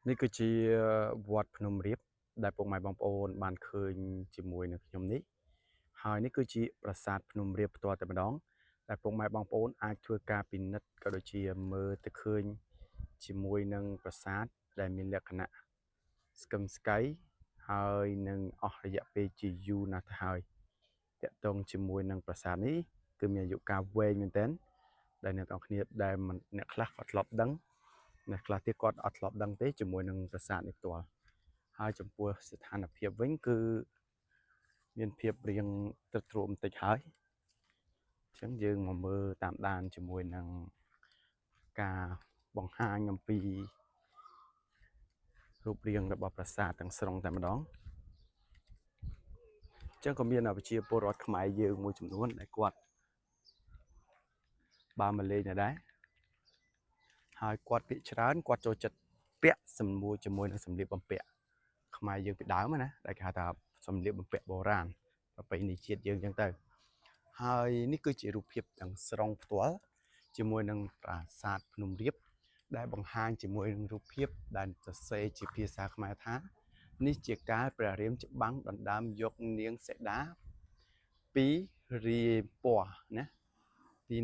នេះគឺជាវត្តភ្នំរាបដែលពុកម៉ែបងប្អូនបានឃើញជាមួយនឹងខ្ញុំនេះហើយនេះគឺជាប្រាសាទភ្នំរាបផ្ទាល់តែម្ដងដែលពុកម៉ែបងប្អូនអាចធ្វើការពិនិត្យក៏ដូចជាមើលទៅឃើញជាមួយនឹងប្រាសាទដែលមានលក្ខណៈស្កឹមស្កៃហើយនឹងអស់រយៈពេលជាយូរណាស់ទៅហើយតាក់ទងជាមួយនឹងប្រាសាទនេះគឺមានអាយុកាលវែងមែនទែនដែលអ្នកទាំងគ្នាដែលអ្នកខ្លះក៏ធ្លាប់ដឹងអ្នកខ្លះទៀតគាត់អត់ធ្លាប់ដឹងទេជាមួយនឹងប្រាសាទនេះផ្ទាល់ហើយចំពោះស្ថានភាពវិញគឺមានភាពរៀងទ្រុឌទ្រោមបន្តិចហើយអញ្ចឹងយើងមកមើលតាមដានជាមួយនឹងការបង្ហាញអំពីរូបរាងរបស់ប្រាសាទទាំងស្រុងតែម្ដងអញ្ចឹងក៏មានប្រជាពលរដ្ឋខ្មែរយើងមួយចំនួនដែលគាត់បានមកលេងដែរហើយគាត់ភាគច្រើនគាត់ចូលចិត្តពាក់សម្មួយជាមួយនឹងសម្លៀកបំពាក់ខ្មែរយើងពីដើមណាដែលគេហៅថាសម្លៀកបំពាក់បុរាណប្រពៃណីជាតិយើងអញ្ចឹងទៅហើយនេះគឺជារូបភាពទាំងស្រុងផ្ទាល់ជាមួយនឹងប្រាសាទភ្នំរាបដែលបង្ហាញជាមួយនឹងរូបភាពដែលសរសេរជាភាសាខ្មែរថានេះជាការព្រះរាមច្បាំងដណ្ដើមយកនាងសីតាពីរាពណ៌ណាពី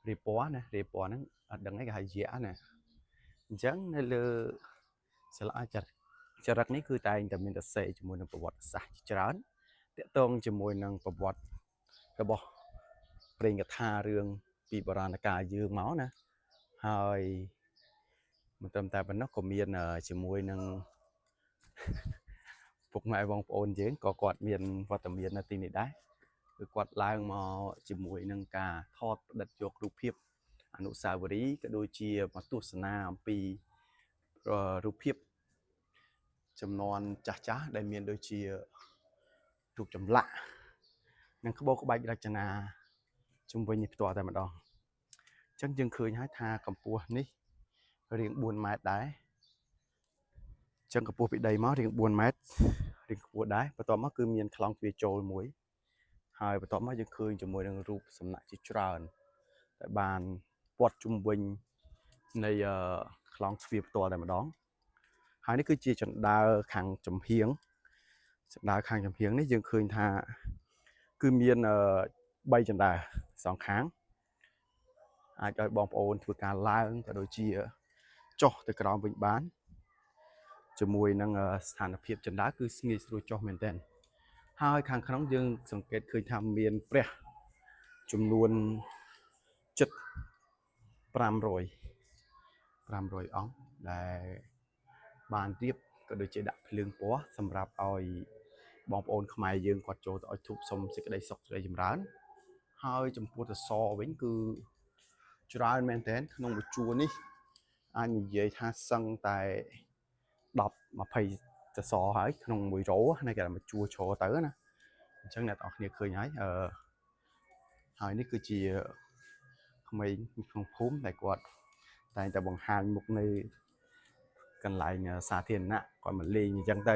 រាពណ៌ណារាពណ៌ហ្នឹងអត់ដឹងឯងគេហៅយៈណាអញ្ចឹងនៅលើសិលាចារឹកនេះគឺតែងតែមានសរសេរជាមួយនឹងប្រវត្តិសាស្ត្រច្រើនតាក់ទងជាមួយនឹងប្រវត្តិរបស់ព្រេងកថារឿងពីបុរាណកាលយើងមកណាហើយមិនត្រឹមតែប៉ុណ្ណោះក៏មានជាមួយនឹងពុកម៉ែបងប្អូនយើងក៏គាត់មានវត្តមាននៅទីនេះដែរគឺគាត់ឡើងមកជាមួយនឹងការថតផ្តិតយករូបភាពអនុស្សាវរីយ៍ក៏ដូចជាមកទស្សនាអំពីរូបភាពចំនួនចាស់ដែលមានដូចជារូបចម្លាក់និងក្បូរក្បាច់រចនាជុំវិញនេះផ្ទាល់តែម្ដងអញ្ចឹងយើងឃើញហើយថាកម្ពស់នេះរាង4ម៉ែត្រដែរអញ្ចឹងកម្ពស់ពីដីមករាង4ម៉ែត្ររាងខ្ពស់ដែរបន្ទាប់មកគឺមានខ្លងទ្វារចូលមួយហើយបន្ទាប់មកយើងឃើញជាមួយនឹងរូបសំណាកជាច្រើនដែលបានព័ទ្ធជុំវិញនៃខ្លងទ្វារផ្ទាល់តែម្ដងហើយនេះគឺជាចណ្ដើរខាងចំហៀងនេះយើងឃើញថាគឺមាន3ចណ្ដើរសងខាងអាចឲ្យបងប្អូនធ្វើការឡើងក៏ដូចជាចុះទៅក្រោមវិញបានជាមួយនឹងស្ថានភាពចណ្ដើរគឺងាយស្រួលចុះមែនទែនហើយខាងក្នុងយើងសង្កេតឃើញថាមានព្រះចំនួនជិត500អង្គដែលបានរៀបក៏ដូចជាដាក់ភ្លើងពណ៌សម្រាប់ឲ្យបងប្អូនខ្មែរយើងគាត់ចូលទៅឲ្យធូបសុំសេចក្តីសុខសេចក្តីចម្រើនហើយចំពោះសសរវិញគឺច្រើនមែនទែនក្នុងមួយជួរនេះអាចនិយាយថាសឹងតែ10-20សសរហើយក្នុងមួយរោណាគេថាមួយជួរឈរទៅណាអញ្ចឹងអ្នកនរគ្នាឃើញហើយនេះគឺជាក្មេងក្នុងភូមិដែលគាត់តែងតែបង្ហាញមុខនៅកន្លែងសាធារណៈគាត់មកលេងអញ្ចឹងទៅ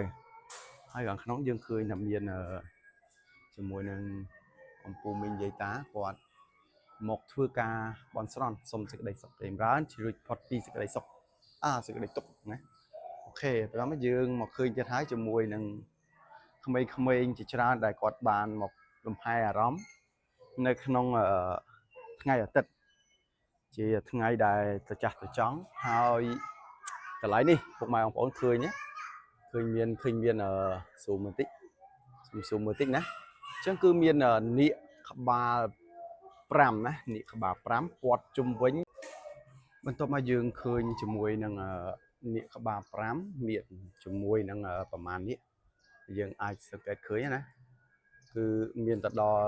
ហើយខាងក្នុងយើងឃើញថាមានជាមួយនឹងអំពូមីងយាយតាគាត់មកធ្វើការបន់ស្រន់សុំសេចក្តីសុខចម្រើនជ្រួចផុតពីសេចក្តីសុខសេចក្តីទុក្ខណាអូខេបន្តមកយើងមកឃើញទៀតហើយជាមួយនឹងក្មេងៗជាច្រើនដែលគាត់បានមកលំហែអារម្មណ៍នៅក្នុងថ្ងៃអាទិត្យជាថ្ងៃដែលត្រចះត្រចង់ហើយកន្លែងនេះពុកម៉ែបងប្អូនឃើញមានស៊ូមបន្តិចស៊ូមបន្តិចណាអញ្ចឹងគឺមាននាគក្បាល5ណានាគក្បាល5ព័ទ្ធជុំវិញបន្ទាប់មកយើងឃើញជាមួយនឹងនាគក្បាល5មានជាមួយនឹងប្រមាណនេះយើងអាចសង្កេតឃើញណាគឺមានទៅដល់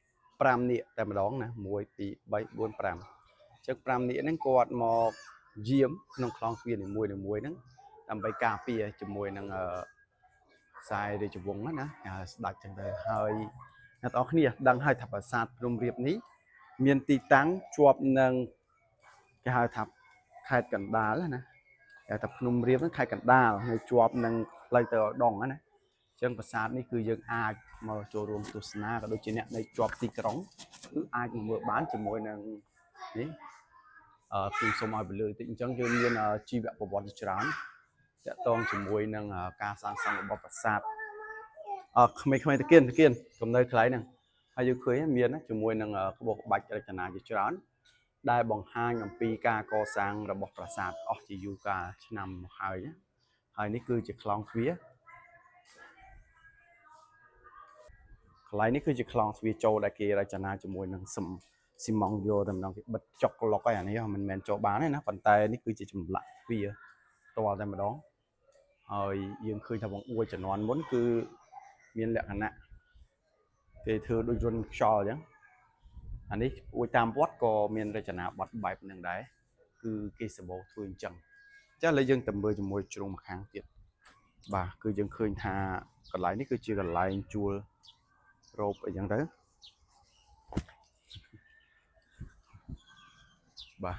5នាគតែម្ដងណា1 2 3 4 5អញ្ចឹង5នាគហ្នឹងគាត់មកយាមក្នុងខ្លងទ្វារនីមួយហ្នឹងដើម្បីការពារជាមួយនឹងខ្សែរាជវង្សណាស្ដេចចឹងទៅហើយអ្នកនរគ្នាដឹងហើយថាប្រាសាទភ្នំរាបនេះមានទីតាំងជាប់នឹងគេហៅថាខេត្តកណ្ដាលណាគេថាភ្នំរាបហ្នឹងខេត្តកណ្ដាលនៅជាប់នឹងផ្លូវទៅឧដុង្គណាអញ្ចឹងប្រាសាទនេះគឺយើងអាចមកចូលរួមទស្សនាក៏ដូចជាអ្នកនៅជាប់ទីក្រុងគឺអាចមកមើលបានជាមួយនឹងនេះ ខ្ញុំសូមឲ្យពលឺតិចអញ្ចឹងយើងមានជីវប្រវត្តិច្រើនតាក់ទងជាមួយនឹងការសាងសង់របស់ប្រាសាទក្មេងៗតាគៀនកំនៅកន្លែងហ្នឹងហើយយើងឃើញមានជាមួយនឹងក្បូរក្បាច់រចនាជាច្រើនដែលបង្ហាញអំពីការកសាងរបស់ប្រាសាទអស់ជាយូរកាលឆ្នាំមកហើយនេះគឺជាខ្លងទ្វារកន្លែងនេះគឺជាខ្លងទ្វារចូលដែលគេរចនាជាមួយនឹងស៊ីម៉ង់យកតែម្ដងគេបិទចុកឡុកហើយអានេះមិនមែនចូលបានទេណាប៉ុន្តែនេះគឺជាចម្លាក់ទ្វារផ្ទាល់តែម្ដងហើយយើងឃើញថាបង្អួចជំនាន់មុនគឺមានលក្ខណៈគេធ្វើដូចរុនខ្យល់អញ្ចឹងអានេះអួចតាមវត្តក៏មានរចនាបថបែបហ្នឹងដែរគឺគេសម្បូរធ្វើអញ្ចឹងឥឡូវយើងទៅមើលជាមួយជ្រុងម្ខាងទៀតបាទគឺយើងឃើញថាកន្លែងនេះគឺជាកន្លែងជួលរ៉ូបអីចឹងទៅបាទ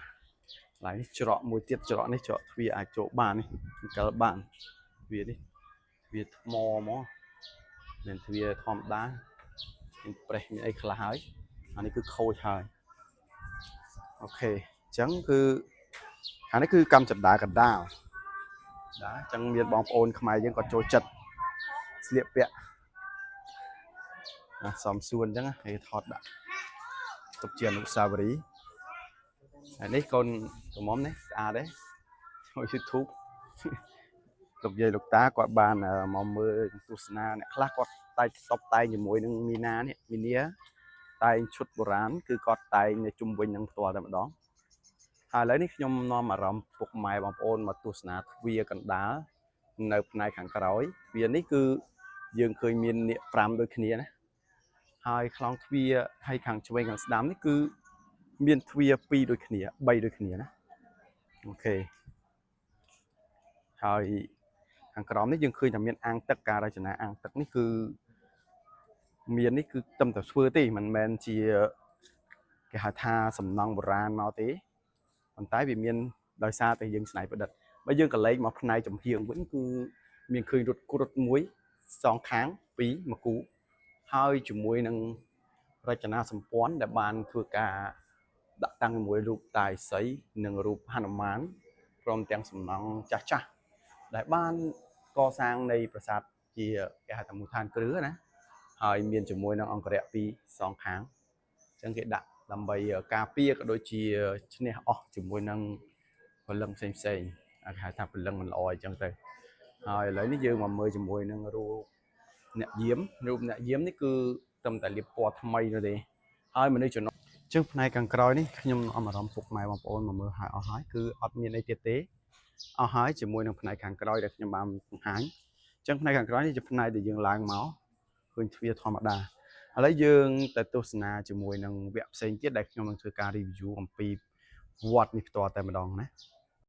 កន្លែងនេះច្រកមួយទៀតច្រកនេះច្រកទ្វារអាចចូលបាននេះអង្គលបានទ្វារនេះទ្វារថ្មហ្មងមានទ្វារធម្មតាមានប្រេះមានអីខ្លះហើយអានេះគឺខូចហើយអូខេអញ្ចឹងគឺអានេះគឺកម្មចន្ទាកណ្ដាលបាទអញ្ចឹងមានបងប្អូនខ្មែរយើងក៏ចូលចិត្តស្លៀកពាក់សំសួនអញ្ចឹងគេថតដាក់ទុកជាអនុស្សាវរីយ៍ហើយនេះកូនក្រមុំនេះស្អាតទេចូល YouTube លោកយាយលោកតាគាត់បានមកមើលទស្សនាអ្នកខ្លះគាត់តែងតបតែងជាមួយនឹងមីណានេះមីនីតែងឈុតបុរាណគឺគាត់តែងនៅជុំវិញនឹងផ្ទាល់តែម្ដងហើយឥឡូវនេះខ្ញុំនាំអារម្មណ៍ពុកម៉ែបងប្អូនមកទស្សនាទ្វារកណ្ដាលនៅផ្នែកខាងក្រោយទ្វារនេះគឺយើងឃើញមាននាគ5ដូចគ្នាណាហើយខ្លងទ្វារហើយខាងឆ្វេងខាងស្ដាំនេះគឺមានទ្វារ2ដូចគ្នា3ដូចគ្នាណាអូខេហើយខាងក្រោមនេះយើងឃើញថាមានអាងទឹកការរចនាអាងទឹកនេះគឺមាននេះគឺត្រឹមតែធ្វើទេមិនមែនជាគេហៅថាសំណង់បុរាណមកទេប៉ុន្តែវាមានដោយសារតែយើងច្នៃប្រឌិតបើយើងកលេចមកផ្នែកចំហៀងវិញគឺមានឃើញរថគ្រុឌមួយសងខាង2មកគូហើយជាមួយនឹងរចនាសម្ព័ន្ធដែលបានធ្វើការដាក់តាំងជាមួយរូបតាយសីនិងរូបហនុមានព្រមទាំងសំណង់ចាស់ដែលបានកសាងនៃប្រាសាទជាគេហៅថាមូលដ្ឋានគ្រឹះណាហើយមានជាមួយនឹងអង្គរៈ2សងខាងអញ្ចឹងគេដាក់ដើម្បីការពារក៏ដូចជាឈ្នះអស់ជាមួយនឹងពលឹងផ្សេងគេហៅថាពលឹងមិនល្អអញ្ចឹងទៅហើយឥឡូវនេះយើងមកមើលជាមួយនឹងរូបអ្នកយាមនេះគឺត្រឹមតែលាបពណ៌ថ្មីនោះទេហើយមនុស្សចំណុចជើងផ្នែកខាងក្រោយនេះខ្ញុំអមអារម្មណ៍ពុកម៉ែបងប្អូនមកមើលហើយអស់ហើយគឺអត់មានអីទៀតទេអស់ហើយជាមួយនឹងផ្នែកខាងក្រោយដែលខ្ញុំបានបង្ហាញអញ្ចឹងផ្នែកខាងក្រោយនេះជាផ្នែកដែលយើងឡើងមកឃើញទ្វារធម្មតាឥឡូវយើងទៅទស្សនាជាមួយនឹងវគ្គផ្សេងទៀតដែលខ្ញុំនឹងធ្វើការ review អំពីវត្តនេះផ្ទាល់តែម្ដងណា